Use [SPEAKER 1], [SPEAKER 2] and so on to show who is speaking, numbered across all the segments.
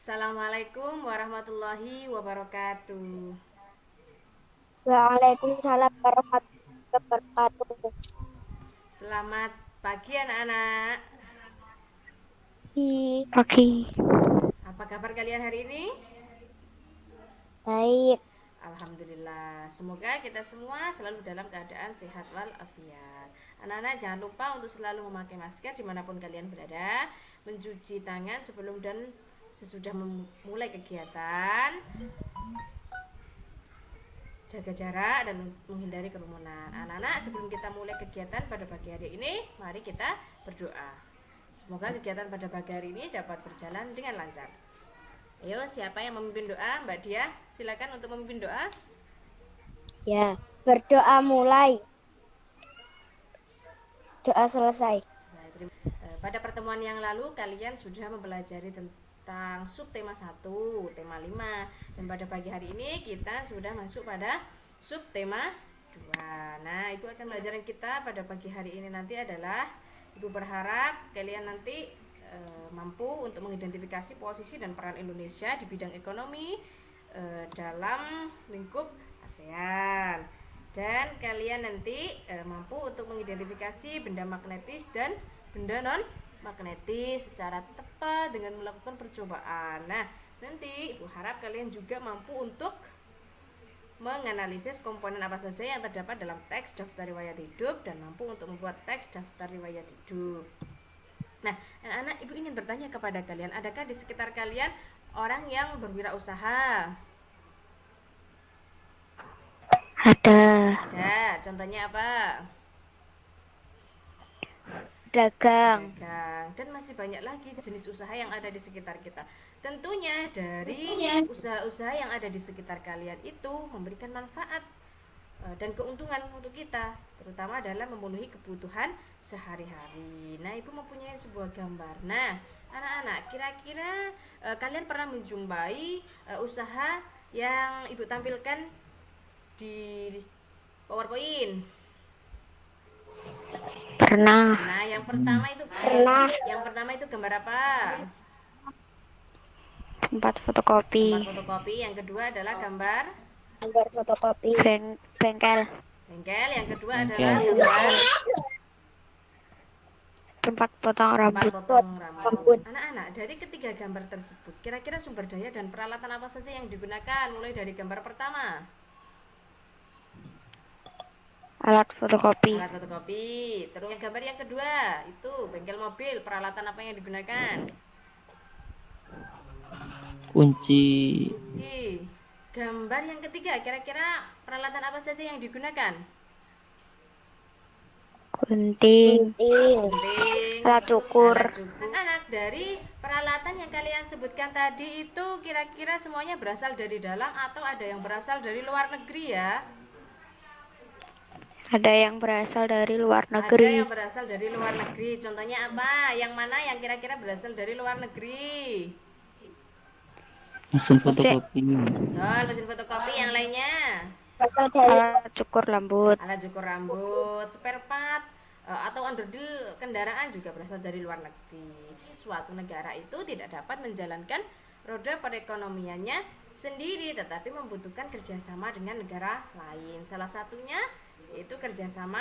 [SPEAKER 1] Assalamualaikum warahmatullahi wabarakatuh.
[SPEAKER 2] Waalaikumsalam warahmatullahi wabarakatuh.
[SPEAKER 1] Selamat pagi anak-anak.
[SPEAKER 2] Pagi.
[SPEAKER 1] Apa kabar kalian hari ini?
[SPEAKER 2] Baik.
[SPEAKER 1] Alhamdulillah. Semoga kita semua selalu dalam keadaan sehat walafiat. Anak-anak jangan lupa untuk selalu memakai masker dimanapun kalian berada, mencuci tangan sebelum dan sesudah memulai kegiatan, jaga jarak dan menghindari kerumunan. Anak-anak, sebelum kita mulai kegiatan pada pagi hari ini, mari kita berdoa. Semoga kegiatan pada pagi hari ini dapat berjalan dengan lancar. Ayo, siapa yang memimpin doa? Mbak Dia, silakan untuk memimpin doa.
[SPEAKER 2] Ya, berdoa mulai. Doa selesai.
[SPEAKER 1] Pada pertemuan yang lalu kalian sudah mempelajari tentang subtema 1, tema 5, dan pada pagi hari ini kita sudah masuk pada subtema 2. Nah, Ibu akan pelajaran kita pada pagi hari ini nanti adalah, Ibu berharap kalian nanti mampu untuk mengidentifikasi posisi dan peran Indonesia di bidang ekonomi dalam lingkup ASEAN, dan kalian nanti mampu untuk mengidentifikasi benda magnetis dan benda non magnetis secara tepat dengan melakukan percobaan. Nah, nanti Ibu harap kalian juga mampu untuk menganalisis komponen apa saja yang terdapat dalam teks daftar riwayat hidup dan mampu untuk membuat teks daftar riwayat hidup. Nah, anak-anak, Ibu ingin bertanya kepada kalian, adakah di sekitar kalian orang yang berwirausaha?
[SPEAKER 2] Ada.
[SPEAKER 1] Ada. Contohnya apa?
[SPEAKER 2] Dagang.
[SPEAKER 1] Dagang. Dan masih banyak lagi jenis usaha yang ada di sekitar kita. Tentunya dari usaha-usaha yang ada di sekitar kalian itu memberikan manfaat dan keuntungan untuk kita, terutama adalah memenuhi kebutuhan sehari-hari. Nah, Ibu mempunyai sebuah gambar. Nah, anak-anak, kira-kira kalian pernah menjumpai usaha yang Ibu tampilkan di PowerPoint?
[SPEAKER 2] Pernah.
[SPEAKER 1] Nah, yang pertama itu gambar apa?
[SPEAKER 2] Tempat fotokopi.
[SPEAKER 1] Tempat fotokopi. Yang kedua adalah gambar
[SPEAKER 2] Gambar fotokopi. Bengkel.
[SPEAKER 1] bengkel. Yang kedua adalah gambar
[SPEAKER 2] Tempat potong rambut.
[SPEAKER 1] potong rambut. Anak-anak, dari ketiga gambar tersebut, kira-kira sumber daya dan peralatan apa saja yang digunakan? Mulai dari gambar pertama,
[SPEAKER 2] Alat fotokopi.
[SPEAKER 1] alat fotokopi. Terus gambar yang kedua, itu bengkel mobil, peralatan apa yang digunakan?
[SPEAKER 3] Kunci.
[SPEAKER 1] Gambar yang ketiga, kira-kira peralatan apa saja yang digunakan?
[SPEAKER 2] Gunting.
[SPEAKER 1] Gunting,
[SPEAKER 2] Alat cukur.
[SPEAKER 1] Anak, dari peralatan yang kalian sebutkan tadi itu kira-kira semuanya berasal dari dalam atau ada yang berasal dari luar negeri ya?
[SPEAKER 2] Ada yang berasal dari luar
[SPEAKER 1] Ada
[SPEAKER 2] negeri.
[SPEAKER 1] yang berasal dari luar negeri. Contohnya apa? Yang mana yang kira-kira berasal dari luar negeri?
[SPEAKER 3] Mesin fotokopi.
[SPEAKER 1] Betul, mesin fotokopi. Yang lainnya?
[SPEAKER 2] Alat cukur rambut.
[SPEAKER 1] Alat cukur rambut, spare part atau underdeal kendaraan juga berasal dari luar negeri. Suatu negara itu tidak dapat menjalankan roda perekonomiannya sendiri, tetapi membutuhkan kerjasama dengan negara lain. Salah satunya yaitu kerjasama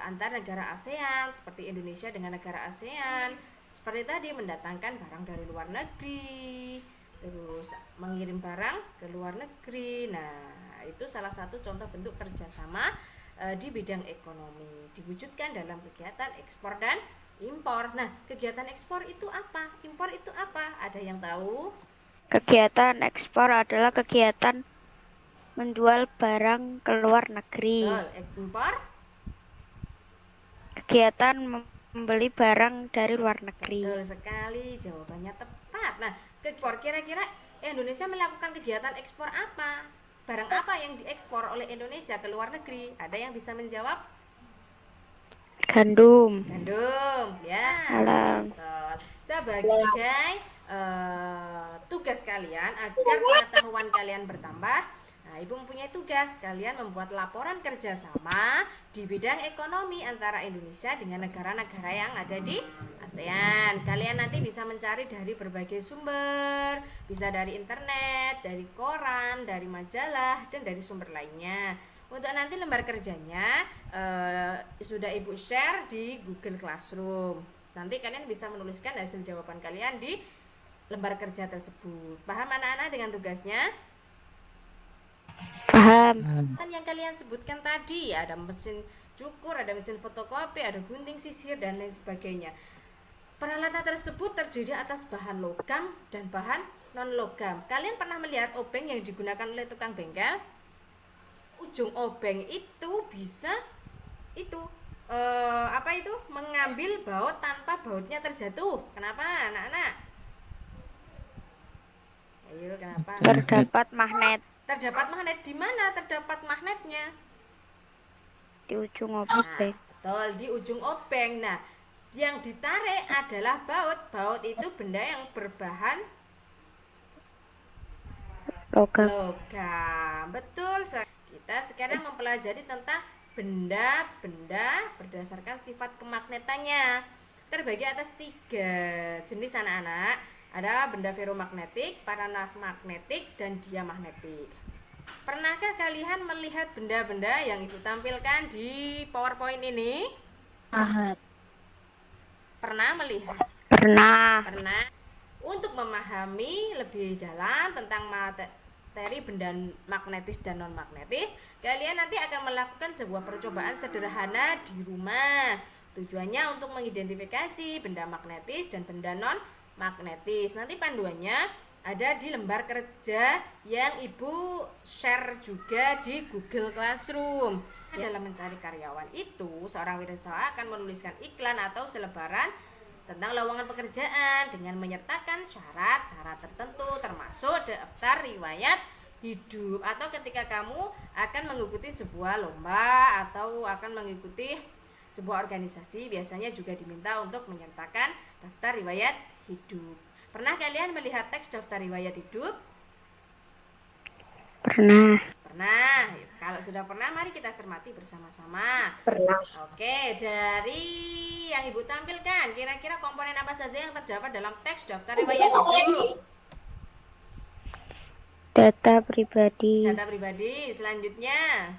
[SPEAKER 1] antar negara ASEAN, seperti Indonesia dengan negara ASEAN. Seperti tadi, mendatangkan barang dari luar negeri, terus mengirim barang ke luar negeri. Nah, itu salah satu contoh bentuk kerjasama di bidang ekonomi, diwujudkan dalam kegiatan ekspor dan impor. Nah, kegiatan ekspor itu apa? Impor itu apa? Ada yang tahu?
[SPEAKER 2] Kegiatan ekspor adalah kegiatan menjual barang ke luar negeri.
[SPEAKER 1] Betul. Impor?
[SPEAKER 2] Kegiatan membeli barang dari luar negeri.
[SPEAKER 1] Betul sekali, jawabannya tepat. Nah, ekspor, kira-kira Indonesia melakukan kegiatan ekspor apa? Barang apa yang diekspor oleh Indonesia ke luar negeri? Ada yang bisa menjawab?
[SPEAKER 2] Gandum.
[SPEAKER 1] Gandum, ya.
[SPEAKER 2] Alam.
[SPEAKER 1] Betul. Sebagai tugas kalian agar pengetahuan kalian bertambah, nah, Ibu mempunyai tugas kalian membuat laporan kerjasama di bidang ekonomi antara Indonesia dengan negara-negara yang ada di ASEAN. Kalian nanti bisa mencari dari berbagai sumber, bisa dari internet, dari koran, dari majalah, dan dari sumber lainnya. Untuk nanti lembar kerjanya sudah Ibu share di Google Classroom. Nanti kalian bisa menuliskan hasil jawaban kalian di lembar kerja tersebut. Paham anak-anak dengan tugasnya?
[SPEAKER 2] Paham.
[SPEAKER 1] Kan yang kalian sebutkan tadi, ada mesin cukur, ada mesin fotokopi, ada gunting sisir, dan lain sebagainya. Peralatan tersebut terdiri atas bahan logam dan bahan non logam. Kalian pernah melihat obeng yang digunakan oleh tukang bengkel? Ujung obeng itu bisa mengambil baut tanpa bautnya terjatuh. Kenapa anak-anak? Ayo, kenapa?
[SPEAKER 2] Terdapat magnet
[SPEAKER 1] Terdapat magnet. Di mana terdapat magnetnya?
[SPEAKER 2] di ujung
[SPEAKER 1] Nah,
[SPEAKER 2] obeng.
[SPEAKER 1] betul, di ujung obeng. Nah, yang ditarik adalah baut. Baut itu benda yang berbahan
[SPEAKER 2] Logam.
[SPEAKER 1] logam. Betul. Kita sekarang mempelajari tentang benda-benda berdasarkan sifat kemagnetannya. Terbagi atas 3 jenis anak-anak. Ada benda ferromagnetik, paramagnetik, dan diamagnetik. Pernahkah kalian melihat benda-benda yang Ibu tampilkan di PowerPoint ini? Pernah melihat?
[SPEAKER 2] Pernah.
[SPEAKER 1] Pernah. Untuk memahami lebih dalam tentang materi benda magnetis dan non magnetis, kalian nanti akan melakukan sebuah percobaan sederhana di rumah. Tujuannya untuk mengidentifikasi benda magnetis dan benda non magnetis. Nanti panduannya ada di lembar kerja yang Ibu share juga di Google Classroom. Dalam mencari karyawan itu, seorang wirausaha akan menuliskan iklan atau selebaran tentang lowongan pekerjaan dengan menyertakan syarat-syarat tertentu, termasuk daftar riwayat hidup. Atau ketika kamu akan mengikuti sebuah lomba atau akan mengikuti sebuah organisasi, biasanya juga diminta untuk menyertakan daftar riwayat hidup. Pernah kalian melihat teks daftar riwayat hidup?
[SPEAKER 2] Pernah.
[SPEAKER 1] Pernah. Kalau sudah pernah, mari kita cermati bersama-sama.
[SPEAKER 2] Pernah.
[SPEAKER 1] Oke, dari yang Ibu tampilkan, kira-kira komponen apa saja yang terdapat dalam teks daftar riwayat hidup?
[SPEAKER 2] Data pribadi.
[SPEAKER 1] Data pribadi. Selanjutnya,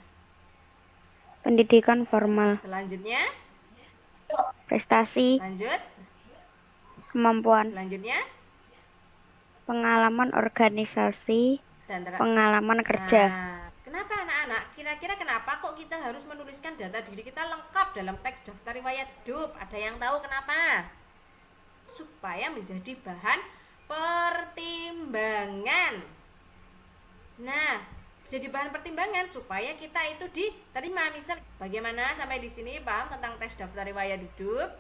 [SPEAKER 2] Pendidikan formal.
[SPEAKER 1] selanjutnya,
[SPEAKER 2] Prestasi.
[SPEAKER 1] lanjut,
[SPEAKER 2] Kemampuan.
[SPEAKER 1] selanjutnya,
[SPEAKER 2] Pengalaman organisasi.
[SPEAKER 1] dan
[SPEAKER 2] Pengalaman kerja.
[SPEAKER 1] Nah, kenapa anak-anak? Kira-kira kenapa kok kita harus menuliskan data diri kita lengkap dalam teks daftar riwayat hidup? Ada yang tahu kenapa? Supaya menjadi bahan pertimbangan. Nah, jadi bahan pertimbangan supaya kita itu diterima. Misal, bagaimana sampai di sini paham tentang teks daftar riwayat hidup?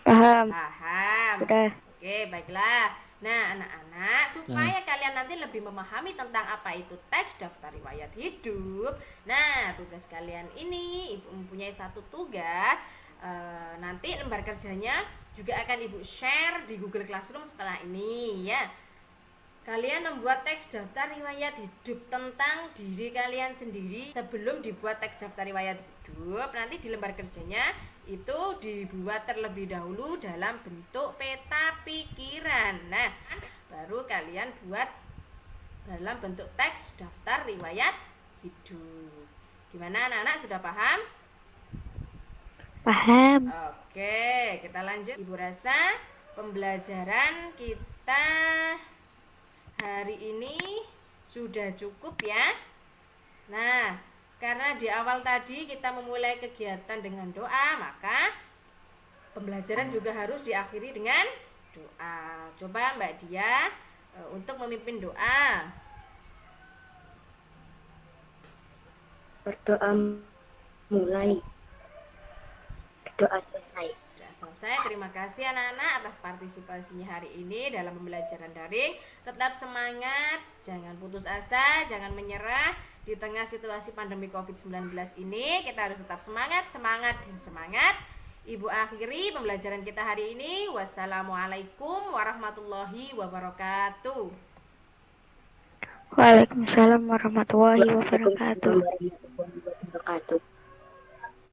[SPEAKER 2] Paham.
[SPEAKER 1] Paham.
[SPEAKER 2] Sudah.
[SPEAKER 1] Oke, baiklah. Nah, anak-anak, supaya kalian nanti lebih memahami tentang apa itu teks daftar riwayat hidup. Nah, tugas kalian ini, Ibu mempunyai satu tugas. Nanti lembar kerjanya juga akan Ibu share di Google Classroom setelah ini, ya. Kalian membuat teks daftar riwayat hidup tentang diri kalian sendiri. Sebelum dibuat teks daftar riwayat hidup, nanti di lembar kerjanya itu dibuat terlebih dahulu dalam bentuk peta pikiran. Nah, baru kalian buat dalam bentuk teks daftar riwayat hidup. Gimana anak-anak, sudah paham?
[SPEAKER 2] Paham.
[SPEAKER 1] Oke, kita lanjut. Ibu rasa pembelajaran kita hari ini sudah cukup ya. Nah, karena di awal tadi kita memulai kegiatan dengan doa, maka pembelajaran juga harus diakhiri dengan doa. Coba Mbak Dia untuk memimpin doa.
[SPEAKER 4] Berdoa mulai. Berdoa selesai.
[SPEAKER 1] Selesai. Terima kasih anak-anak atas partisipasinya hari ini dalam pembelajaran daring. Tetap semangat, jangan putus asa, jangan menyerah. Di tengah situasi pandemi COVID-19 ini, kita harus tetap semangat, dan semangat. Ibu akhiri pembelajaran kita hari ini. Wassalamualaikum warahmatullahi wabarakatuh.
[SPEAKER 2] Waalaikumsalam warahmatullahi wabarakatuh.
[SPEAKER 4] Waalaikumsalam warahmatullahi wabarakatuh.